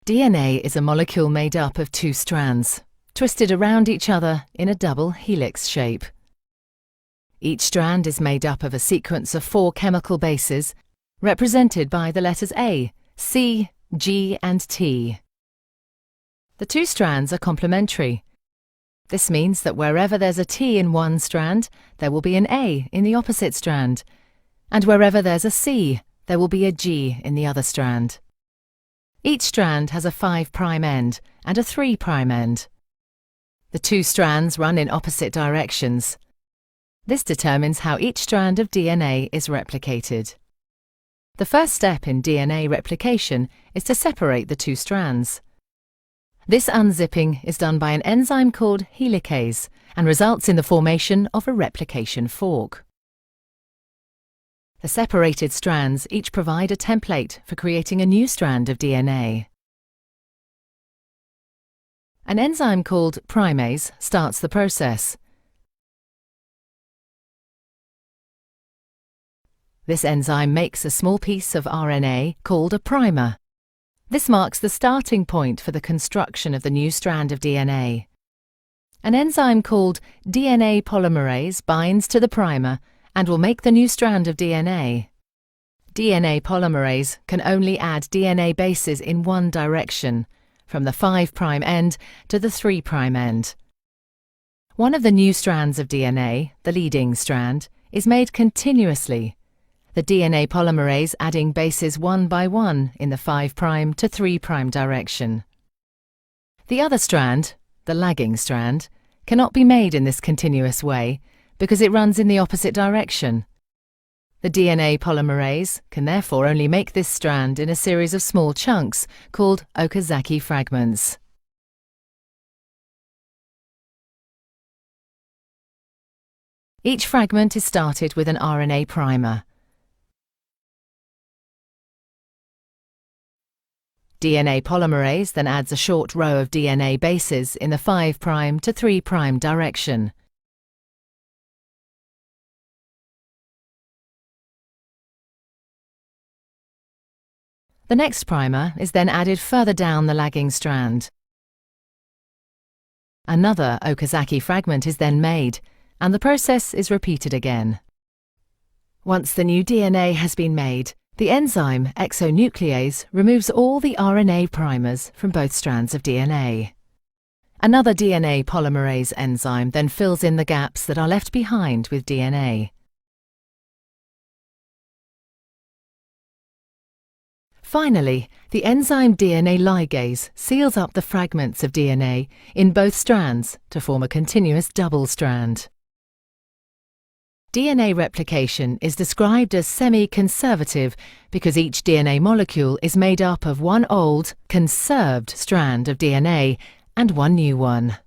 DNA is a molecule made up of two strands, twisted around each other in a double helix shape. Each strand is made up of a sequence of 4 chemical bases, represented by the letters A, C, G, and T. The two strands are complementary. This means that wherever there's a T in one strand, there will be an A in the opposite strand, and wherever there's a C, there will be a G in the other strand. Each strand has a 5' end and a 3' end. The two strands run in opposite directions. This determines how each strand of DNA is replicated. The first step in DNA replication is to separate the two strands. This unzipping is done by an enzyme called helicase and results in the formation of a replication fork. The separated strands each provide a template for creating a new strand of DNA. An enzyme called primase starts the process. This enzyme makes a small piece of RNA called a primer. This marks the starting point for the construction of the new strand of DNA. An enzyme called DNA polymerase binds to the primer and will make the new strand of DNA. DNA polymerase can only add DNA bases in one direction, from the 5' end to the 3' end. One of the new strands of DNA, the leading strand, is made continuously, the DNA polymerase adding bases one by one in the 5' to 3' direction. The other strand, the lagging strand, cannot be made in this continuous way because it runs in the opposite direction. The DNA polymerase can therefore only make this strand in a series of small chunks called Okazaki fragments. Each fragment is started with an RNA primer. DNA polymerase then adds a short row of DNA bases in the 5' to 3' direction. The next primer is then added further down the lagging strand. Another Okazaki fragment is then made, and the process is repeated again. Once the new DNA has been made, the enzyme exonuclease removes all the RNA primers from both strands of DNA. Another DNA polymerase enzyme then fills in the gaps that are left behind with DNA. Finally, the enzyme DNA ligase seals up the fragments of DNA in both strands to form a continuous double strand. DNA replication is described as semi-conservative because each DNA molecule is made up of one old, conserved strand of DNA and one new one.